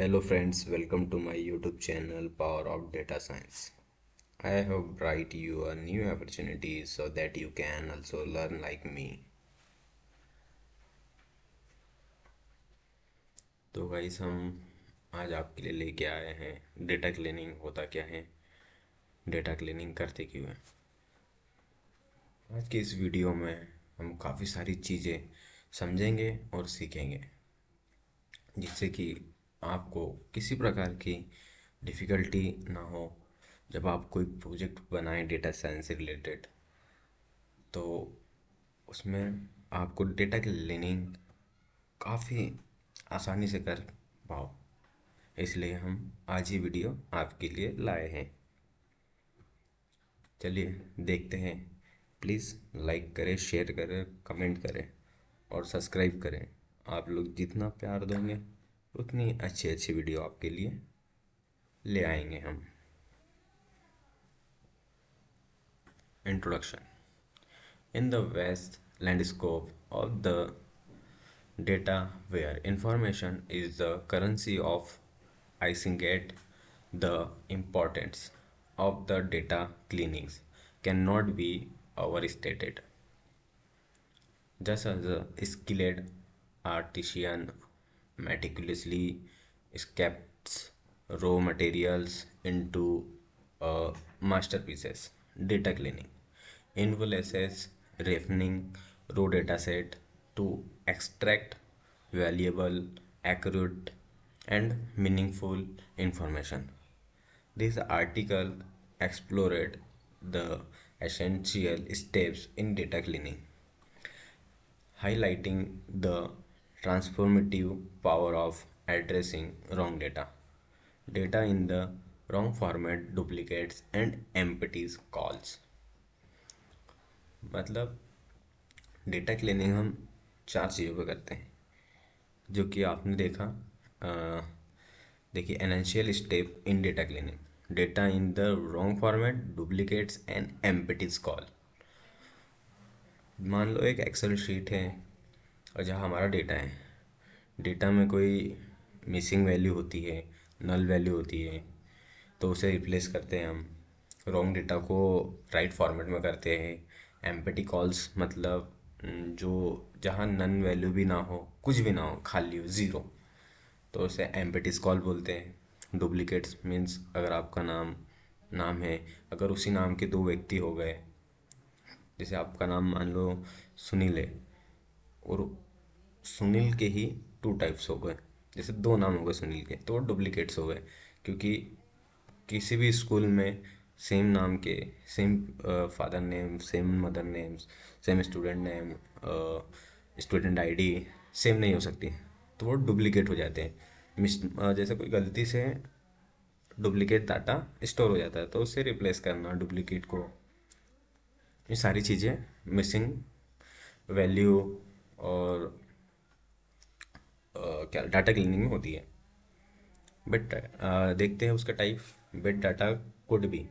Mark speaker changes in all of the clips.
Speaker 1: Hello friends, welcome to my YouTube channel Power of Data Science. I have brought you a new opportunity so that you can also learn like me. तो guys हम आज आपके लिए लेके आए हैं data cleaning होता क्या है, डेटा क्लीनिंग करते क्यों है। आज की इस वीडियो में हम काफ़ी सारी चीज़ें समझेंगे और सीखेंगे जिससे कि आपको किसी प्रकार की डिफ़िकल्टी ना हो जब आप कोई प्रोजेक्ट बनाएं डेटा साइंस से रिलेटेड। तो उसमें आपको डेटा क्लीनिंग काफ़ी आसानी से कर पाओ, इसलिए हम आज ये वीडियो आपके लिए लाए हैं। चलिए देखते हैं। प्लीज़ लाइक करें, शेयर करें, कमेंट करें और सब्सक्राइब करें। आप लोग जितना प्यार दोगे उतनी अच्छी अच्छी वीडियो आपके लिए ले आएंगे हम। Introduction. In the vast landscape of the data where information is the currency of isingate, the importance of the data cleanings cannot be overstated. Just as a skilled artisan meticulously scrapes raw materials into masterpieces, data cleaning involves refining raw data set to extract valuable, accurate, and meaningful information. This article explored the essential steps in data cleaning, highlighting the transformative power of addressing wrong data. Data in the wrong format, duplicates and empties calls। मतलब data cleaning हम चार चीज़ों पे करते हैं जो कि आपने देखा। देखिए, essential step in data cleaning, data in the wrong format, duplicates and empties call. मान लो एक एक्सेल शीट है और जहाँ हमारा डेटा है, डेटा में कोई मिसिंग वैल्यू होती है, नल वैल्यू होती है, तो उसे रिप्लेस करते हैं हम। रॉन्ग डेटा को राइट फॉर्मेट में करते हैं। एम्पटी कॉल्स मतलब जो जहाँ नन वैल्यू भी ना हो, कुछ भी ना हो, खाली हो, ज़ीरो, तो उसे एम्पटीज कॉल बोलते हैं। डुप्लीकेट्स मीन्स अगर आपका नाम नाम है, अगर उसी नाम के दो व्यक्ति हो गए, जैसे आपका नाम मान लो सुनील है और सुनील के ही टू टाइप्स हो गए, जैसे दो नाम हो गए सुनील के, तो वो डुप्लीकेट्स हो गए। क्योंकि किसी भी स्कूल में सेम नाम के, same father name, same mother names, same student name, student ID same नहीं हो सकती, तो वो डुप्लीकेट हो जाते हैं। जैसे कोई गलती से डुप्लीकेट डाटा स्टोर हो जाता है तो उसे रिप्लेस करना डुप्लीकेट को, ये सारी चीज़ें मिसिंग वैल्यू और क्या डाटा क्लीनिंग में होती है। बट देखते हैं उसका type. Bit data could be,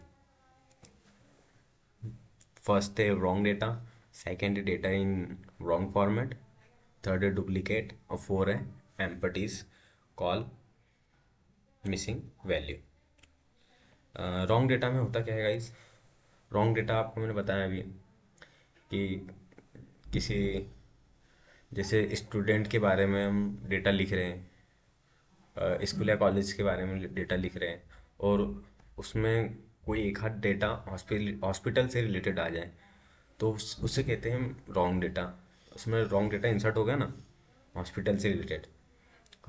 Speaker 1: first है रॉन्ग डेटा, सेकेंड है data in wrong format, third है डुप्लीकेट और फोर है empties call missing value. Wrong data में होता क्या है गाइस? रॉन्ग डेटा आपको मैंने बताया अभी कि किसी, जैसे स्टूडेंट के बारे में हम डेटा लिख रहे हैं, स्कूल या कॉलेज के बारे में डेटा लिख रहे हैं, और उसमें कोई एक आध डेटा हॉस्पिटल से रिलेटेड आ जाए, तो उससे कहते हैं हम रॉन्ग डेटा। उसमें रॉन्ग डेटा इंसर्ट हो गया ना, हॉस्पिटल से रिलेटेड,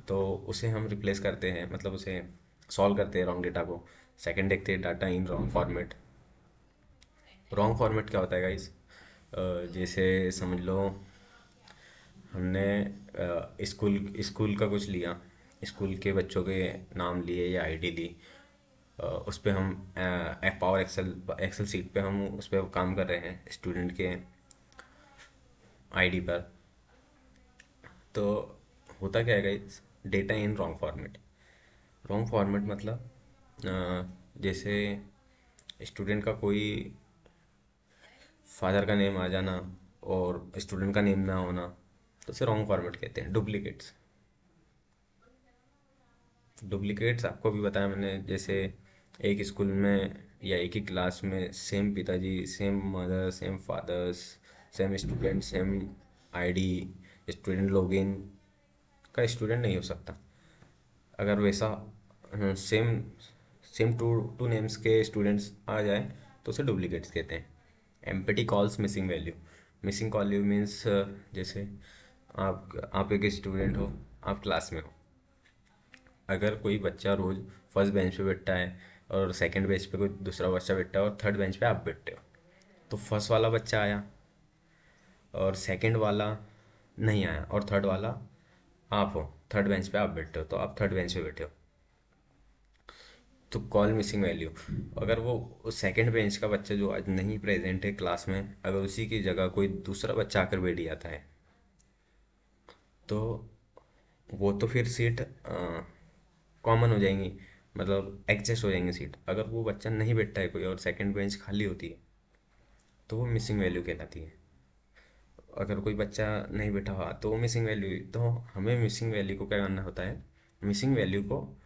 Speaker 1: तो उसे हम रिप्लेस करते हैं, मतलब उसे सॉल्व करते हैं रॉन्ग डेटा को। सेकंड देखते हैं data in wrong format. Wrong format क्या होता है गाइस? जैसे समझ लो हमने स्कूल स्कूल का कुछ लिया, स्कूल के बच्चों के नाम लिए या आईडी ली, उस पर हम पावर एक्सेल सीट पे हम उस पर काम कर रहे हैं स्टूडेंट के आईडी पर। तो होता क्या है guys? Data in wrong format. Wrong format मतलब जैसे स्टूडेंट का कोई फादर का नेम आ जाना और स्टूडेंट का नेम ना होना, तो उसे रॉन्ग फॉर्मेट कहते हैं, डुप्लीकेट्स। डुप्लीकेट्स आपको भी बताया मैंने, जैसे एक स्कूल में या एक ही क्लास में सेम पिताजी, same mother, same fathers, same student, same ID, student login का स्टूडेंट नहीं हो सकता। अगर वैसा same same two two names के स्टूडेंट्स आ जाए तो उसे डुप्लीकेट्स कहते हैं। Empty calls missing value. Missing value means, जैसे आप एक स्टूडेंट हो, आप क्लास में हो, अगर कोई बच्चा रोज फर्स्ट बेंच पे बैठता है और सेकंड बेंच पे कोई दूसरा बच्चा बैठता है और थर्ड बेंच पे आप बैठते हो, तो फर्स्ट वाला बच्चा आया और सेकंड वाला नहीं आया और थर्ड वाला आप हो, थर्ड बेंच पे आप बैठे हो, तो आप थर्ड बेंच पे बैठे हो, तो कॉल मिसिंग वैल्यू। अगर वो सेकंड बेंच का बच्चा जो आज नहीं प्रेजेंट है क्लास में, अगर उसी की जगह कोई दूसरा बच्चा आकर बैठ जाता है, तो वो तो फिर सीट कॉमन हो जाएंगी, मतलब एडजस्ट हो जाएंगी सीट। अगर वो बच्चा नहीं बैठता है कोई और सेकंड बेंच खाली होती है, तो वो मिसिंग वैल्यू कहलाती है। अगर कोई बच्चा नहीं बैठा हुआ तो वो मिसिंग वैल्यू। तो हमें मिसिंग वैल्यू को क्या करना होता है, मिसिंग वैल्यू को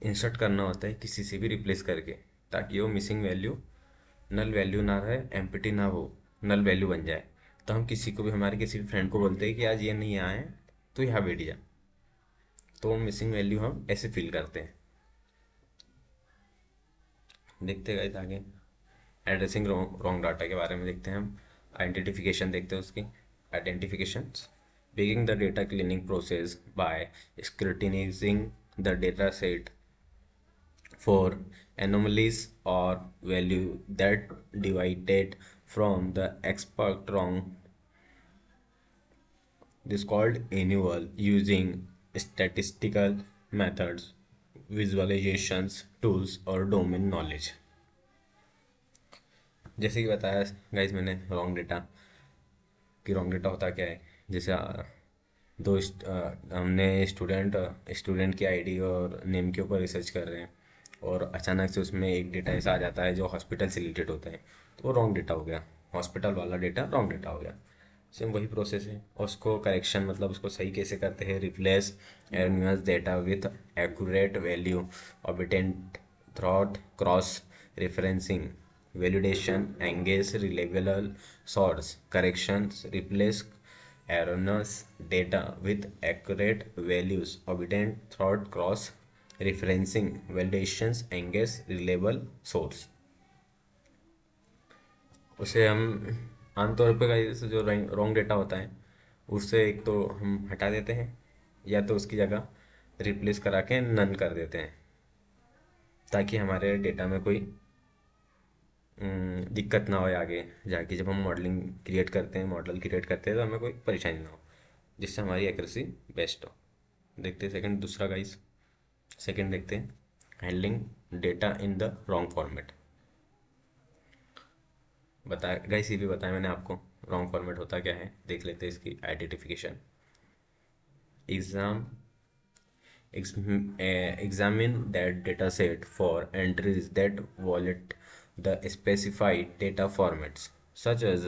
Speaker 1: इंसर्ट करना होता है किसी से भी रिप्लेस करके, ताकि वो मिसिंग वैल्यू नल वैल्यू ना रहे, एम्प्टी ना हो, नल वैल्यू बन जाए। तो हम किसी को भी, हमारे किसी फ्रेंड को बोलते हैं कि आज ये नहीं आए तो यहाँ बैठ जा, तो वो मिसिंग वैल्यू हम ऐसे फिल करते हैं। देखते गए आगे, एड्रेसिंग रॉन्ग डाटा के बारे में देखते हैं हम। आइडेंटिफिकेशन देखते हैं उसकी। Identification, beginning the data cleaning process by scrutinizing the data set for anomalies or value that deviated from the expected wrong. This called annual, using statistical methods, visualizations, tools और domain knowledge। जैसे कि बताया guys मैंने wrong data, कि wrong data होता क्या है। जैसे हमने स्टूडेंट की आईडी और नेम के ऊपर रिसर्च कर रहे हैं और अचानक से उसमें एक डेटा ऐसा आ जाता है जो हॉस्पिटल से रिलेटेड होता है, तो वो रॉन्ग डेटा हो गया, हॉस्पिटल वाला डेटा रॉन्ग डेटा हो गया। सेम वही प्रोसेस है, और उसको करेक्शन मतलब उसको सही कैसे करते हैं, replace erroneous data with accurate value obtained through cross referencing validation, engage reliable source, corrections, replace erroneous data with accurate values, obedient through cross referencing, validations, engage reliable source। उसे हम आमतौर पे जैसे जो रॉन्ग डेटा होता है उससे एक तो हम हटा देते हैं, या तो उसकी जगह रिप्लेस करा के नन कर देते हैं, ताकि हमारे डेटा में कोई दिक्कत ना हो आगे जाके, जब हम मॉडलिंग क्रिएट करते हैं, मॉडल क्रिएट करते हैं, तो हमें कोई परेशानी ना हो, जिससे हमारी एक्यूरेसी बेस्ट हो। देखते हैं सेकंड, दूसरा गाइस, सेकंड देखते हैं, handling data in the wrong format. बताया गाइस, ये भी बताया मैंने आपको रॉन्ग फॉर्मेट होता क्या है। देख लेते हैं इसकी identification. Exam examine that dataset for entries that violate the specified data formats, such as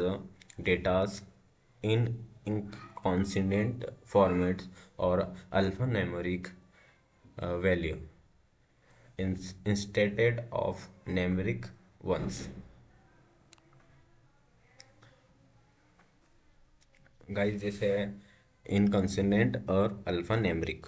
Speaker 1: datas in inconsistent formats or alphanumeric value instead of numeric ones। Guys जैसे इनकॉन्सिडेंट और अल्फा न्यूमेरिक।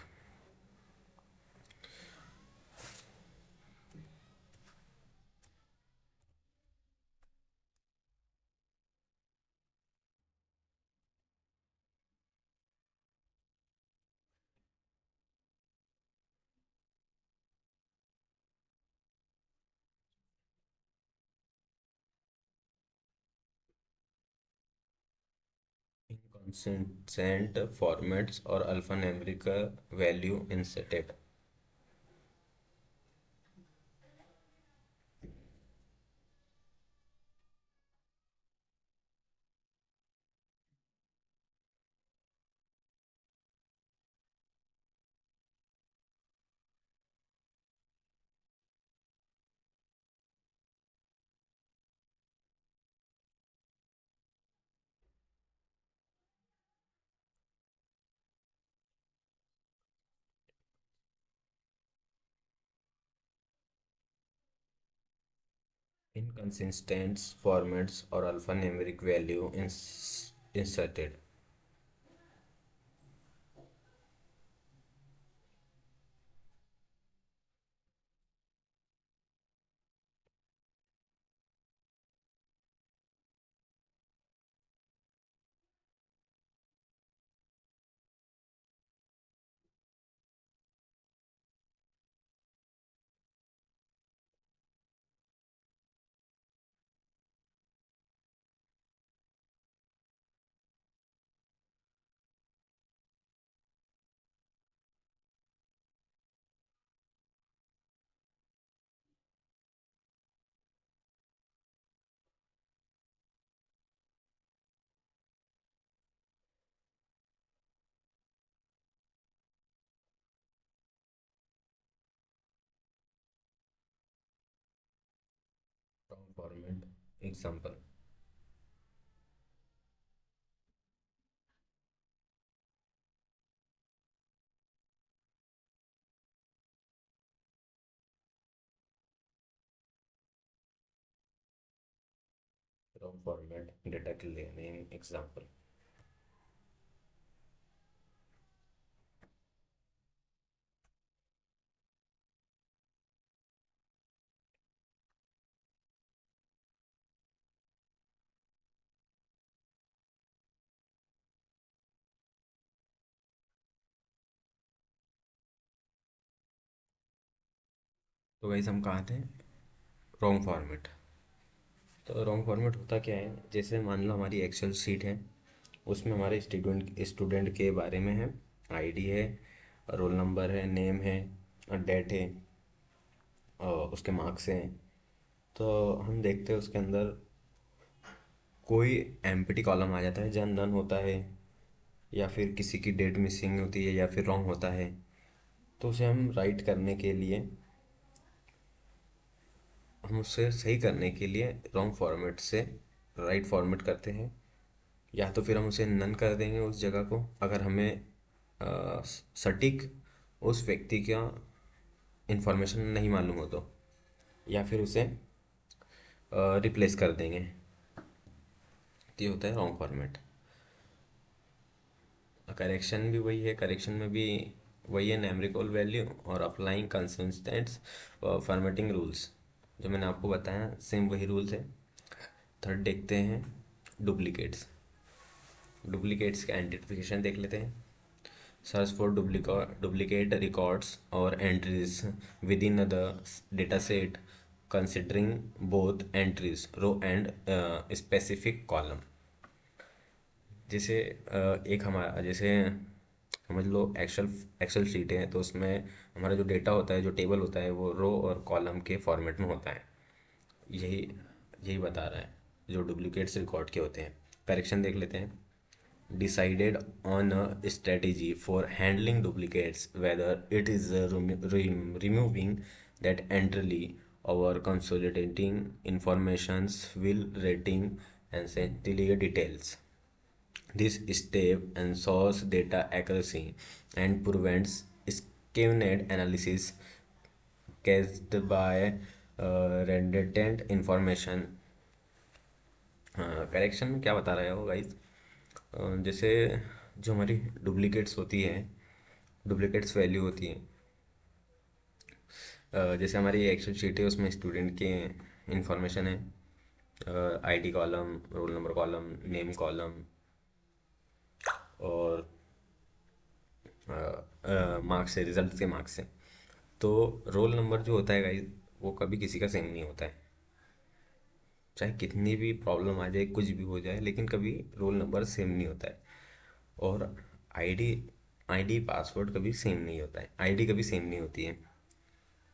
Speaker 1: इनकॉन्सिस्टेंट फॉर्मेट्स और alpha numeric value inserted. inconsistent formats or alphanumeric value inserted. Wrong format. Example. Wrong format. Data clear name. Example. तो वैसे हम कहाँ थे? Wrong format. तो wrong format होता क्या है, जैसे मान लो हमारी एक्सेल शीट है, उसमें हमारे स्टूडेंट स्टूडेंट के बारे में है, आईडी है, रोल नंबर है, नेम है, डेट है, और उसके मार्क्स हैं। तो हम देखते हैं उसके अंदर कोई एम्प्टी कॉलम आ जाता है जहाँ नन होता है, या फिर किसी की डेट मिसिंग होती है, या फिर रॉन्ग होता है। तो उसे हम राइट करने के लिए, हम उसे सही करने के लिए रॉन्ग फॉर्मेट से राइट फॉर्मेट करते हैं। या तो फिर हम उसे नन कर देंगे उस जगह को, अगर हमें सटीक उस व्यक्ति का इंफॉर्मेशन नहीं मालूम हो तो। या फिर उसे रिप्लेस कर देंगे। तो ये होता है रॉन्ग फॉर्मेट। करेक्शन भी वही है, करेक्शन में भी वही है, न्यूमेरिकल वैल्यू और अप्लाइंग कंसिस्टेंट्स फॉर्मेटिंग रूल्स। जो मैंने आपको बताया सेम वही रूल्स है। थर्ड देखते हैं डुप्लीकेट्स। डुप्लीकेट्स का आइडेंटिफिकेशन देख लेते हैं। Search for duplicate records or entries within the dataset, considering both entries, row and specific column. जैसे एक हमारा, जैसे समझ लो एक्सेल एक्सेल शीट है, तो उसमें हमारा जो डेटा होता है, जो टेबल होता है, वो रो और कॉलम के फॉर्मेट में होता है। यही यही बता रहा है जो डुप्लीकेट्स रिकॉर्ड के होते हैं। करेक्शन देख लेते हैं। Decided on a strategy for handling duplicates, whether it is removing that entirely or consolidating informations will rating and essentially details. This step ensures data accuracy and prevents skewed analysis caused by redundant information. Correction में क्या बता रहा है वो guys? जैसे जो हमारी duplicates होती है, डुप्लीकेट्स वैल्यू होती है, जैसे हमारी एक्सेल शीट है, उसमें स्टूडेंट के इंफॉर्मेशन है, ID column, roll number column, name column, और मार्क्स है, रिजल्ट के मार्क्स है। तो रोल नंबर जो होता है गाइस, वो कभी किसी का सेम नहीं होता है। चाहे कितनी भी प्रॉब्लम आ जाए, कुछ भी हो जाए, लेकिन कभी रोल नंबर सेम नहीं होता है। और आईडी आईडी पासवर्ड कभी सेम नहीं होता है, आईडी कभी सेम नहीं होती है।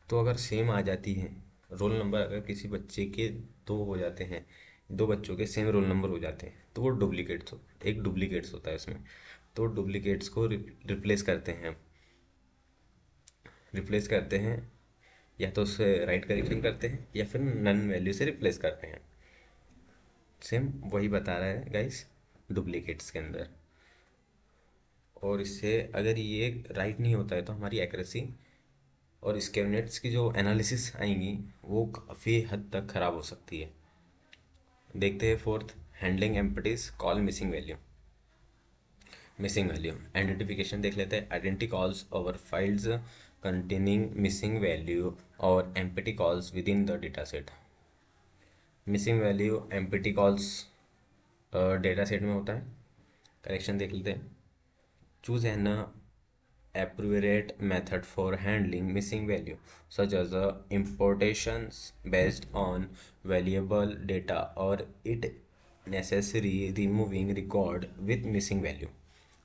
Speaker 1: तो अगर सेम आ जाती है, रोल नंबर अगर किसी बच्चे के दो हो जाते हैं, दो बच्चों के सेम रोल नंबर हो जाते हैं, तो वो डुप्लीकेट्स हो, एक डुप्लीकेट्स होता है उसमें। तो डुप्लीकेट्स को रिप्लेस करते हैं, रिप्लेस करते हैं, या तो उससे राइट करेक्शन करते हैं, या फिर नन वैल्यू से रिप्लेस करते हैं। सेम वही बता रहा है गाइस डुप्लीकेट्स के अंदर। और इससे अगर ये राइट नहीं होता है तो हमारी एक्यूरेसी और इसके यूनिट्स की जो एनालिसिस आएंगी वो काफ़ी हद तक ख़राब हो सकती है। देखते हैं fourth, handling empties call missing value. Missing value identification देख लेते हैं। Identify calls over files containing missing value और empty calls within the data set. Missing value empty calls data set में होता है। करेक्शन देख लेते हैं। Choose an appropriate method for handling missing value such as importations based on valuable data or it necessary removing record with missing value.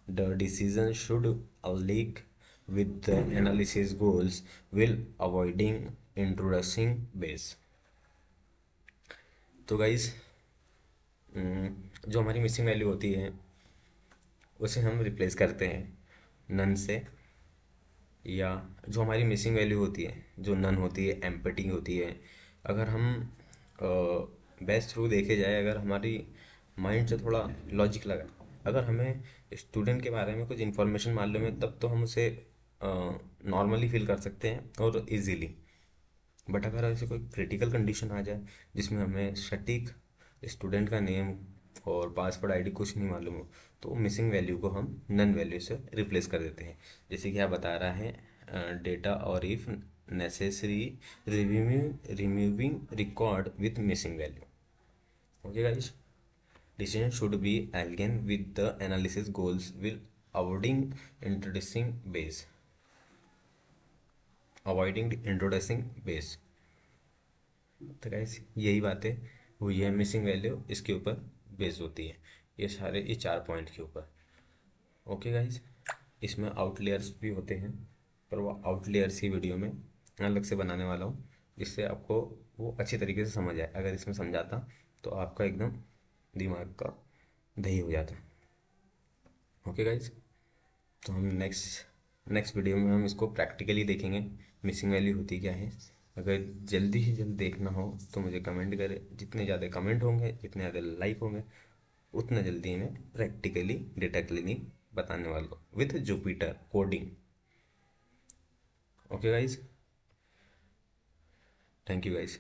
Speaker 1: The decision should align with the analysis goals while avoiding introducing base. तो guys, जो हमारी missing value होती है उसे हम replace करते हैं none से, या जो हमारी मिसिंग वैल्यू होती है जो नन होती है, एम्पटी होती है। अगर हम बेस्ट थ्रू देखे जाए, अगर हमारी माइंड से थोड़ा लॉजिक लगा, अगर हमें स्टूडेंट के बारे में कुछ इन्फॉर्मेशन मालूम है तब तो हम उसे नॉर्मली फील कर सकते हैं और इजीली। बट अगर ऐसे कोई क्रिटिकल कंडीशन आ जाए जिसमें हमें सटीक स्टूडेंट का नेम और पासवर्ड आईडी कुछ नहीं मालूम हो, तो मिसिंग वैल्यू को हम नन वैल्यू से रिप्लेस कर देते हैं। जैसे कि आप बता रहा है डेटा और if necessary removing record with missing value. Okay guys, decision should be aligned with the analysis goals will avoiding introducing base avoiding introducing base। तो गाइस यही बातें हुई है, मिसिंग वैल्यू इसके ऊपर बेस होती है, ये 4 पॉइंट के ऊपर। ओके गाइस, इसमें आउटलेयर्स भी होते हैं, पर वो आउटलेयर्स ही वीडियो में अलग से बनाने वाला हूँ जिससे आपको वो अच्छी तरीके से समझ आए। अगर इसमें समझाता तो आपका एकदम दिमाग का दही हो जाता। ओके गाइस, तो हम नेक्स्ट वीडियो में हम इसको प्रैक्टिकली देखेंगे, मिसिंग वैल्यू होती क्या है। अगर जल्दी ही जल्द देखना हो तो मुझे कमेंट करें। जितने ज़्यादा कमेंट होंगे, जितने ज़्यादा लाइक होंगे, उतना जल्दी मैं प्रैक्टिकली डेटा क्लीनिंग बताने वाला हूँ with Jupiter coding. Okay guys, thank you guys.